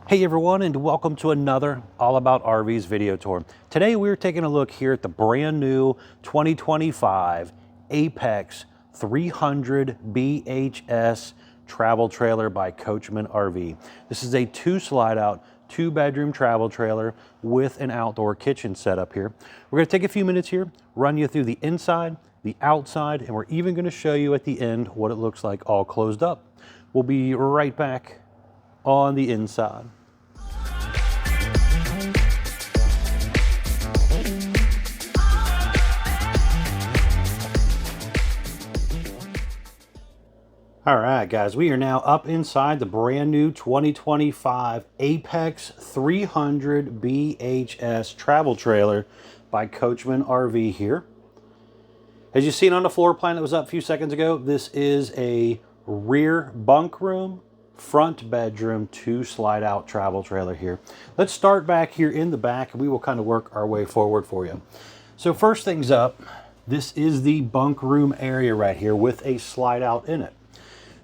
Hey everyone, and welcome to another All About RVs video tour. Today we're taking a look here at the brand new 2025 Apex 300 BHS travel trailer by Coachmen RV. This is a 2-slide-out, 2-bedroom travel trailer with an outdoor kitchen setup here. We're going to take a few minutes here, run you through the inside, the outside, and we're even going to show you at the end what it looks like all closed up. We'll be right back on the inside. All right, guys, we are now up inside the brand new 2025 Apex 300 BHS travel trailer by Coachmen RV here. As you've seen on the floor plan that was up a few seconds ago, this is a rear bunk room, front bedroom, 2-slide-out travel trailer here. Let's start back here in the back, and we will kind of work our way forward for you. So first things up, this is the bunk room area right here with a slide out in it.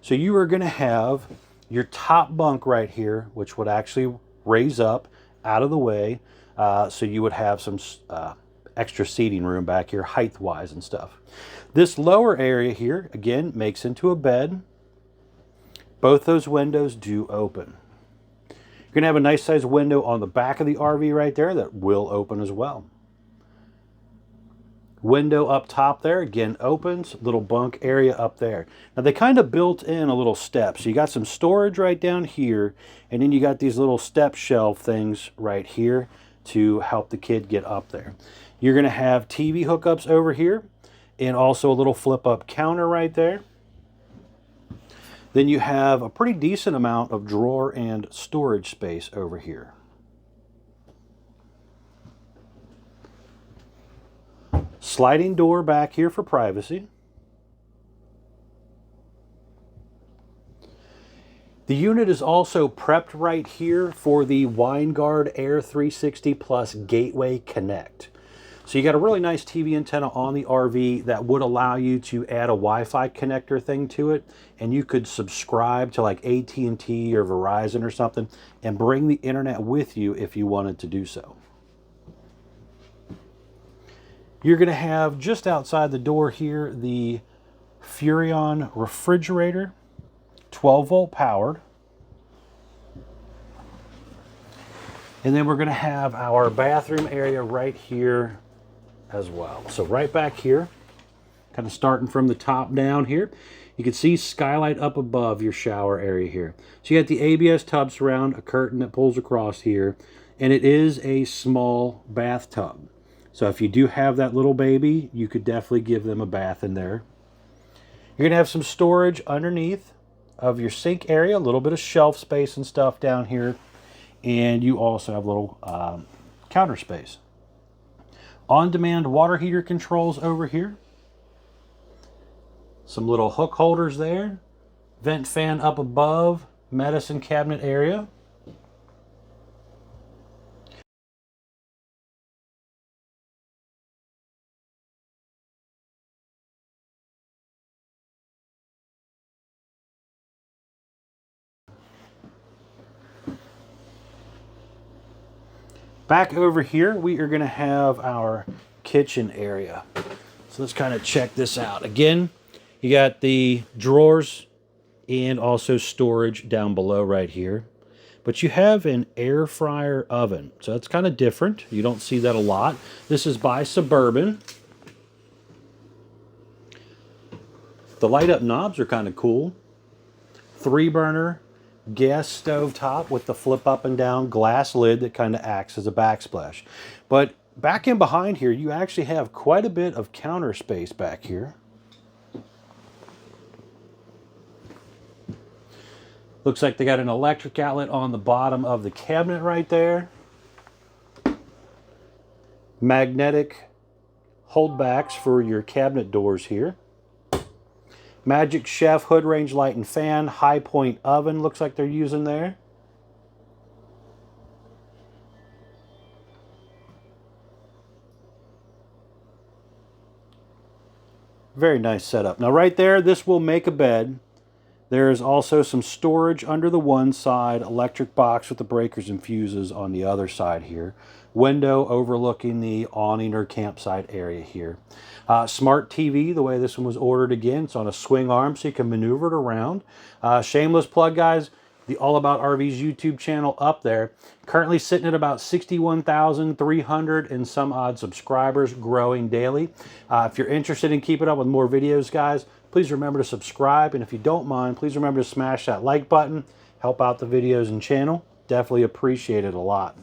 So you are going to have your top bunk right here, which would actually raise up out of the way. So you would have some extra seating room back here, height-wise and stuff. This lower area here, again, makes into a bed. Both those windows do open. You're going to have a nice sized window on the back of the RV right there that will open as well. Window up top there, again, opens, little bunk area up there. Now they kind of built in a little step. So you got some storage right down here, and then you got these little step shelf things right here to help the kid get up there. You're gonna have TV hookups over here, and also a little flip up counter right there. Then you have a pretty decent amount of drawer and storage space over here. Sliding door back here for privacy. The unit is also prepped right here for the Winegard Air 360 Plus Gateway Connect. So you got a really nice TV antenna on the RV that would allow you to add a Wi-Fi connector thing to it, and you could subscribe to like AT&T or Verizon or something and bring the internet with you if you wanted to do so. You're going to have just outside the door here the Furrion refrigerator, 12-volt powered. And then we're going to have our bathroom area right here as well. So right back here, kind of starting from the top down here, you can see skylight up above your shower area here. So you got the ABS tub surround, a curtain that pulls across here, and it is a small bathtub. So if you do have that little baby, you could definitely give them a bath in there. You're going to have some storage underneath of your sink area, a little bit of shelf space and stuff down here. And you also have a little counter space. On-demand water heater controls over here. Some little hook holders there. Vent fan up above, medicine cabinet area. Back over here, we are going to have our kitchen area. So let's kind of check this out. Again, you got the drawers and also storage down below right here. But you have an air fryer oven. So that's kind of different. You don't see that a lot. This is by Suburban. The light up knobs are kind of cool. 3-burner gas stove top with the flip up and down glass lid that kind of acts as a backsplash. But back in behind here, you actually have quite a bit of counter space back here. Looks like they got an electric outlet on the bottom of the cabinet right there. Magnetic holdbacks for your cabinet doors here. Magic Chef hood range light and fan, high point oven looks like they're using there. Very nice setup. Now right there, this will make a bed. There is also some storage under the one side, electric box with the breakers and fuses on the other side here. Window overlooking the awning or campsite area here. Smart TV, the way this one was ordered again, it's on a swing arm so you can maneuver it around. Shameless plug, guys, the All About RVs YouTube channel up there. Currently sitting at about 61,300 and some odd subscribers, growing daily. If you're interested in keeping up with more videos, guys, please remember to subscribe. And if you don't mind, please remember to smash that like button. Help out the videos and channel. Definitely appreciate it a lot.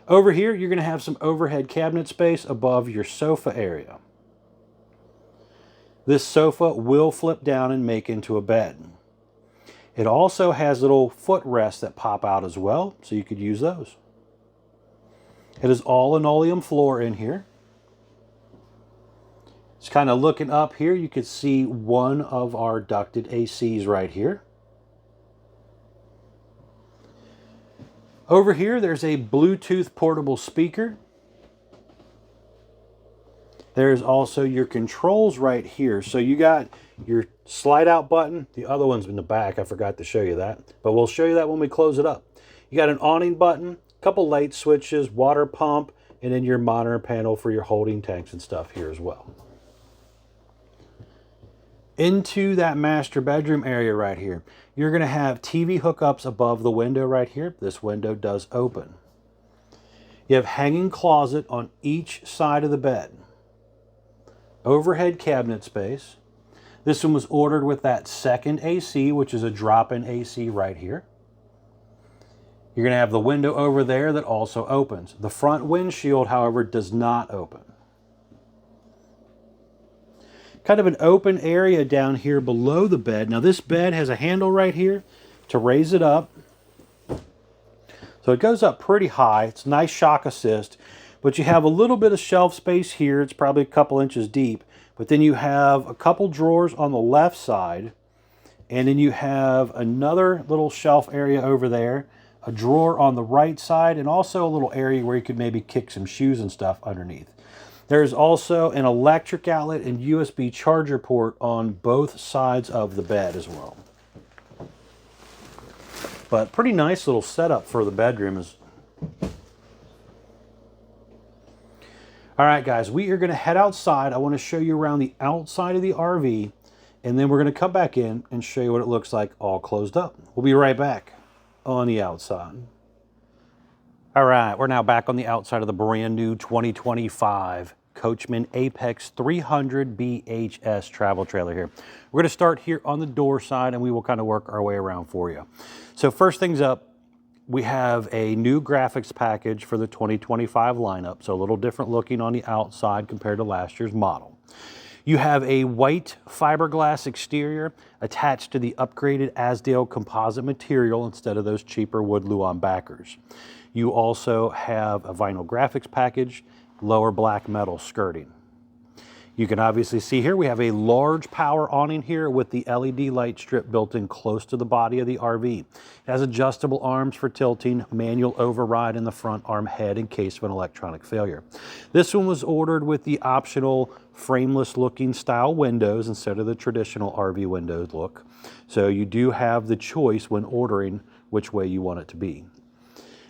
Over here, you're going to have some overhead cabinet space above your sofa area. This sofa will flip down and make into a bed. It also has little footrests that pop out as well, so you could use those. It is all linoleum floor in here. Just kind of looking up here, you can see one of our ducted ACs right here. Over here, there's a Bluetooth portable speaker. There's also your controls right here. So you got your slide out button. The other one's in the back. I forgot to show you that, but we'll show you that when we close it up. You got an awning button, a couple light switches, water pump, and then your monitor panel for your holding tanks and stuff here as well. Into that master bedroom area right here, you're going to have TV hookups above the window right here. This window does open. You have hanging closet on each side of the bed. Overhead cabinet space. This one was ordered with that second AC, which is a drop-in AC right here. You're going to have the window over there that also opens. The front windshield, however, does not open. Kind of an open area down here below the bed. Now this bed has a handle right here to raise it up. So it goes up pretty high. It's nice shock assist, but you have a little bit of shelf space here. It's probably a couple inches deep, but then you have a couple drawers on the left side, and then you have another little shelf area over there, a drawer on the right side, and also a little area where you could maybe kick some shoes and stuff underneath. There's also an electric outlet and USB charger port on both sides of the bed as well. But pretty nice little setup for the bedroom. All right, guys, we are going to head outside. I want to show you around the outside of the RV, and then we're going to come back in and show you what it looks like all closed up. We'll be right back on the outside. All right, we're now back on the outside of the brand new 2025 Coachmen Apex 300BHS travel trailer here. We're going to start here on the door side, and we will kind of work our way around for you. So first things up, we have a new graphics package for the 2025 lineup, so a little different looking on the outside compared to last year's model. You have a white fiberglass exterior attached to the upgraded Azdel composite material instead of those cheaper wood Luan backers. You also have a vinyl graphics package, lower black metal skirting. You can obviously see here we have a large power awning here with the LED light strip built in close to the body of the RV. It has adjustable arms for tilting, manual override in the front arm head in case of an electronic failure. This one was ordered with the optional frameless looking style windows instead of the traditional RV windows look. So you do have the choice when ordering which way you want it to be.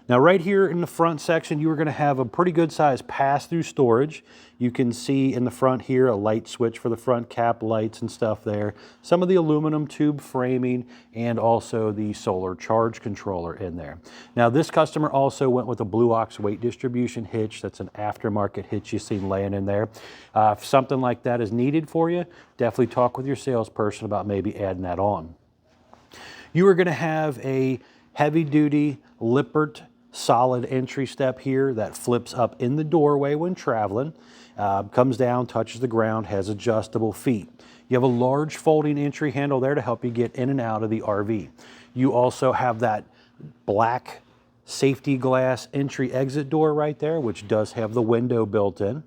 Now right here in the front section, you are going to have a pretty good size pass-through storage. You can see in the front here a light switch for the front cap lights and stuff there. Some of the aluminum tube framing and also the solar charge controller in there. Now this customer also went with a Blue Ox weight distribution hitch. That's an aftermarket hitch you've seen laying in there. If something like that is needed for you, definitely talk with your salesperson about maybe adding that on. You are going to have a heavy-duty Lippert solid entry step here that flips up in the doorway when traveling, comes down, touches the ground, has adjustable feet. You have a large folding entry handle there to help you get in and out of the RV. You also have that black safety glass entry exit door right there, which does have the window built in.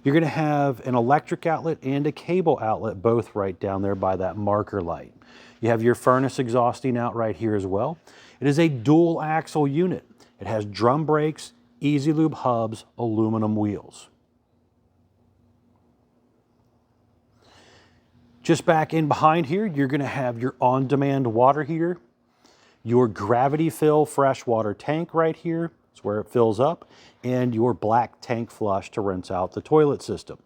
You're going to have an electric outlet and a cable outlet both right down there by that marker light. You have your furnace exhausting out right here as well. It is a dual axle unit. It has drum brakes, easy lube hubs, aluminum wheels. Just back in behind here, you're going to have your on-demand water heater, your gravity fill freshwater tank right here. It's where it fills up, and your black tank flush to rinse out the toilet system.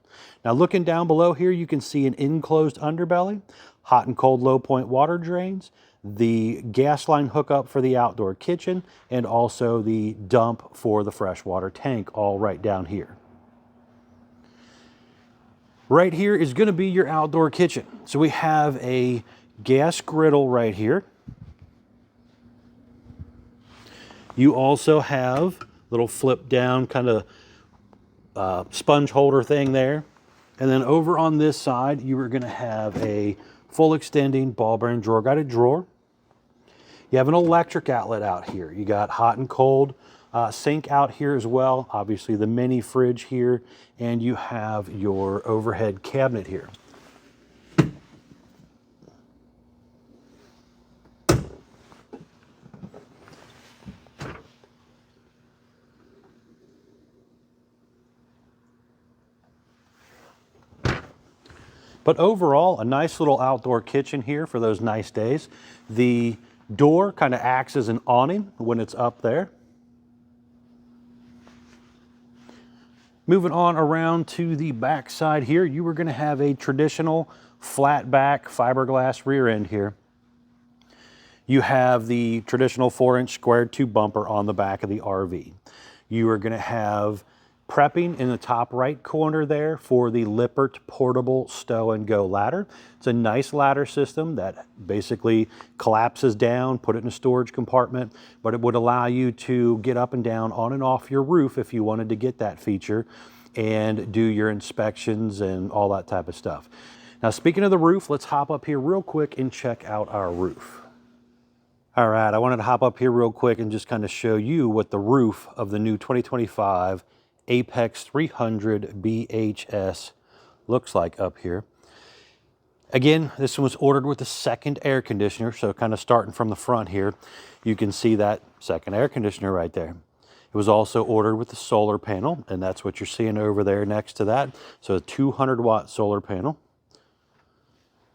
Now looking down below here, you can see an enclosed underbelly, hot and cold low point water drains, the gas line hookup for the outdoor kitchen, and also the dump for the freshwater tank, all right down here. Right here is going to be your outdoor kitchen. So we have a gas griddle right here. You also have a little flip down kind of sponge holder thing there. And then over on this side, you are going to have a full extending ball bearing drawer guided drawer. You have an electric outlet out here. You got hot and cold sink out here as well. Obviously the mini fridge here, and you have your overhead cabinet here. But overall, a nice little outdoor kitchen here for those nice days. The door kind of acts as an awning when it's up there. Moving on around to the back side here, you are going to have a traditional flat back fiberglass rear end here. You have the traditional 4-inch square tube bumper on the back of the RV. You are going to have prepping in the top right corner there for the Lippert portable stow and go ladder. It's a nice ladder system that basically collapses down, put it in a storage compartment, but it would allow you to get up and down on and off your roof if you wanted to get that feature and do your inspections and all that type of stuff. Now, speaking of the roof, let's hop up here real quick and check out our roof. All right, I wanted to hop up here real quick and just kind of show you what the roof of the new 2025 Apex 300 BHS looks like up here. Again, this one was ordered with the second air conditioner, so kind of starting from the front here, you can see that second air conditioner right there. It was also ordered with the solar panel, and that's what you're seeing over there next to that. So a 200-watt solar panel.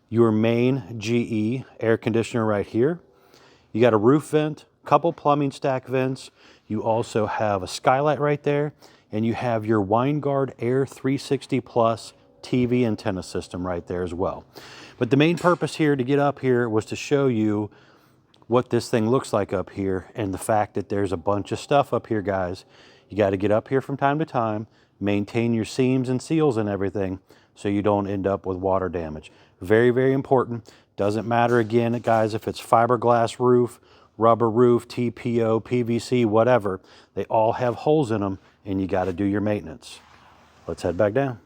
Your main GE air conditioner right here. You got a roof vent, couple plumbing stack vents. You also have a skylight right there. And you have your WineGuard Air 360 Plus TV antenna system right there as well. But the main purpose here to get up here was to show you what this thing looks like up here, and the fact that there's a bunch of stuff up here, guys. You got to get up here from time to time, maintain your seams and seals and everything so you don't end up with water damage. Very, very important. Doesn't matter, again, guys, if it's fiberglass roof, rubber roof, TPO, PVC, whatever. They all have holes in them, and you got to do your maintenance. Let's head back down.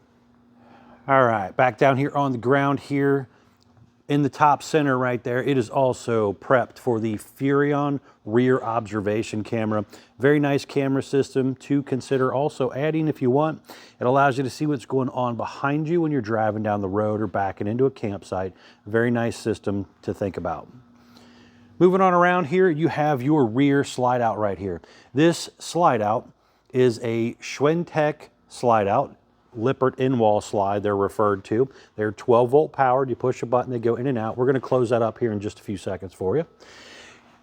All right, back down here on the ground here in the top center right there, it is also prepped for the Furrion rear observation camera. Very nice camera system to consider also adding if you want. It allows you to see what's going on behind you when you're driving down the road or backing into a campsite. Very nice system to think about. Moving on around here, you have your rear slide out right here. This slide out is a Schwentech slide out, Lippert in-wall slide they're referred to. They're 12-volt powered. You push a button, they go in and out. We're going to close that up here in just a few seconds for you.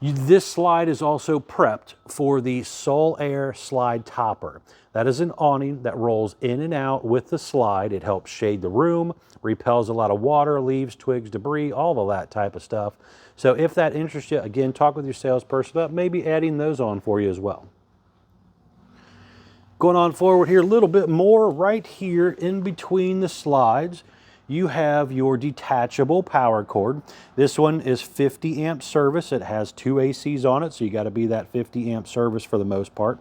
This slide is also prepped for the Sol Air slide topper. That is an awning that rolls in and out with the slide. It helps shade the room, repels a lot of water, leaves, twigs, debris, all of that type of stuff. So if that interests you, again, talk with your salesperson about maybe adding those on for you as well. Going on forward here a little bit more, right here in between the slides, you have your detachable power cord. This one is 50 amp service. It has 2 ACs on it, so you got to be that 50 amp service for the most part.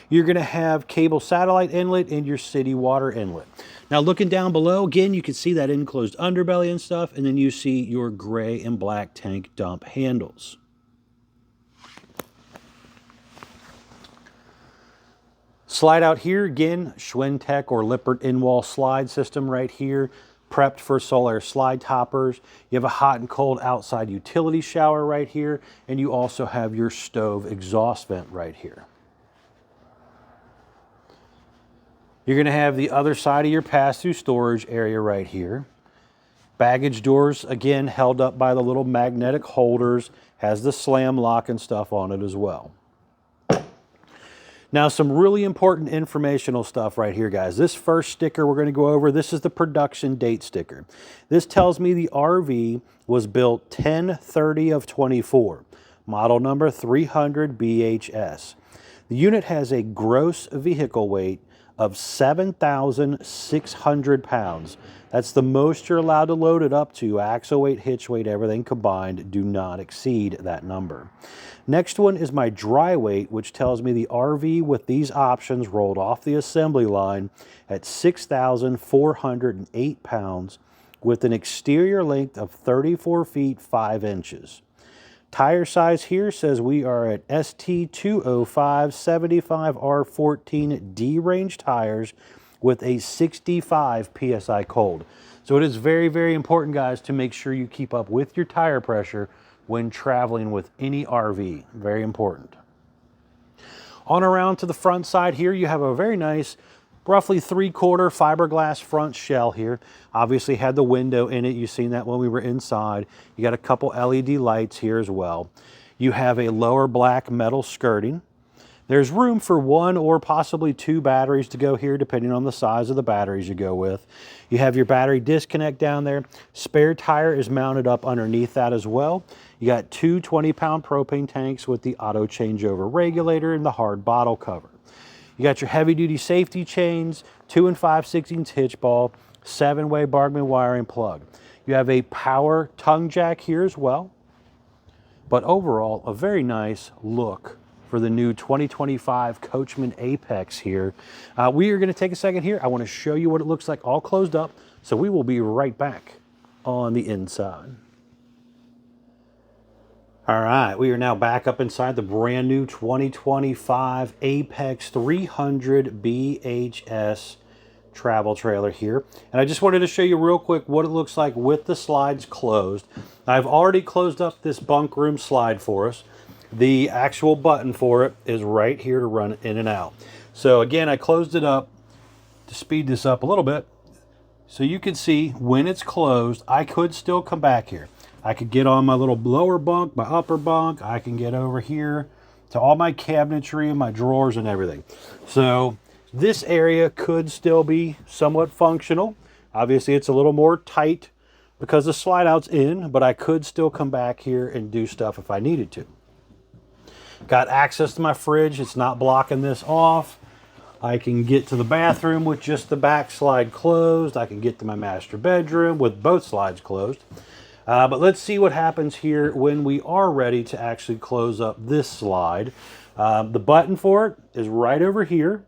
You're going to have cable satellite inlet and your city water inlet. Now looking down below, again, you can see that enclosed underbelly and stuff, and then you see your gray and black tank dump handles. Slide out here, again, Schwentech or Lippert in-wall slide system right here, prepped for Sol Air slide toppers. You have a hot and cold outside utility shower right here, and you also have your stove exhaust vent right here. You're going to have the other side of your pass-through storage area right here. Baggage doors, again, held up by the little magnetic holders, has the slam lock and stuff on it as well. Now, some really important informational stuff right here, guys. This first sticker we're going to go over, this is the production date sticker. This tells me the RV was built 10/30 of 24, model number 300 BHS. The unit has a gross vehicle weight of 7,600 pounds. That's the most you're allowed to load it up to. Axle weight, hitch weight, everything combined, do not exceed that number. Next one is my dry weight, which tells me the RV with these options rolled off the assembly line at 6,408 pounds with an exterior length of 34 feet 5 inches. Tire size here says we are at ST205 75R14 D range tires with a 65 PSI cold. So it is very, very important, guys, to make sure you keep up with your tire pressure when traveling with any RV. Very important. On around to the front side here, you have a very nice, roughly 3/4 fiberglass front shell here. Obviously had the window in it. You've seen that when we were inside. You got a couple LED lights here as well. You have a lower black metal skirting. There's room for 1 or possibly 2 batteries to go here, depending on the size of the batteries you go with. You have your battery disconnect down there. Spare tire is mounted up underneath that as well. You got 2 20-pound propane tanks with the auto changeover regulator and the hard bottle cover. You got your heavy-duty safety chains, 2 5/16 hitch ball, 7-way Bargman wiring plug. You have a power tongue jack here as well. But overall, a very nice look for the new 2025 Coachmen Apex here. We are going to take a second here. I want to show you what it looks like all closed up. So we will be right back on the inside. All right, we are now back up inside the brand new 2025 Apex 300 BHS travel trailer here. And I just wanted to show you real quick what it looks like with the slides closed. I've already closed up this bunk room slide for us. The actual button for it is right here to run in and out. So again, I closed it up to speed this up a little bit. So you can see when it's closed, I could still come back here. I could get on my little lower bunk, my upper bunk. I can get over here to all my cabinetry and my drawers and everything. So this area could still be somewhat functional. Obviously, it's a little more tight because the slide out's in, but I could still come back here and do stuff if I needed to. Got access to my fridge. It's not blocking this off. I can get to the bathroom with just the back slide closed. I can get to my master bedroom with both slides closed. But let's see what happens here when we are ready to actually close up this slide. The button for it is right over here.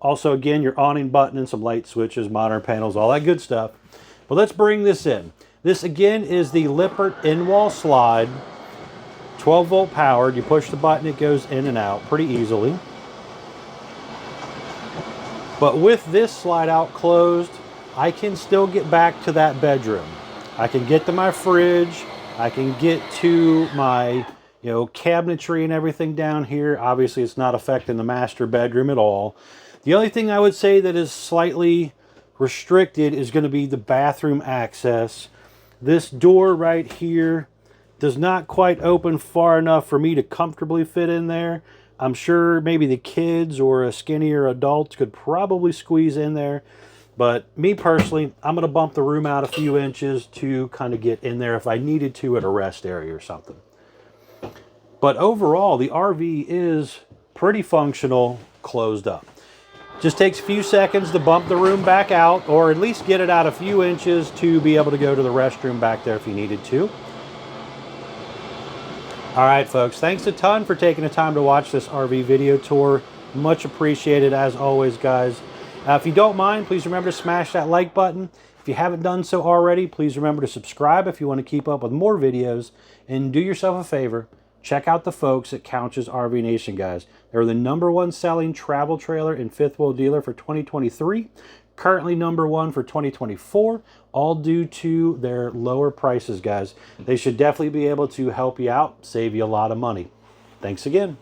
Also, again, your awning button and some light switches, monitor panels, all that good stuff. But let's bring this in. This, again, is the Lippert in-wall slide, 12-volt powered. You push the button, it goes in and out pretty easily. But with this slide out closed, I can still get back to that bedroom. I can get to my fridge. I can get to my, cabinetry and everything down here. Obviously, it's not affecting the master bedroom at all. The only thing I would say that is slightly restricted is going to be the bathroom access. This door right here does not quite open far enough for me to comfortably fit in there. I'm sure maybe the kids or a skinnier adult could probably squeeze in there. But me personally, I'm going to bump the room out a few inches to kind of get in there if I needed to at a rest area or something. But overall, the RV is pretty functional, closed up. Just takes a few seconds to bump the room back out, or at least get it out a few inches to be able to go to the restroom back there if you needed to. All right, folks, thanks a ton for taking the time to watch this RV video tour. Much appreciated as always, guys. If you don't mind, please remember to smash that like button. If you haven't done so already, please remember to subscribe if you want to keep up with more videos. And do yourself a favor, check out the folks at Couch's RV Nation, guys. They're the #1 selling travel trailer and fifth wheel dealer for 2023. Currently #1 for 2024, all due to their lower prices, guys. They should definitely be able to help you out, save you a lot of money. Thanks again.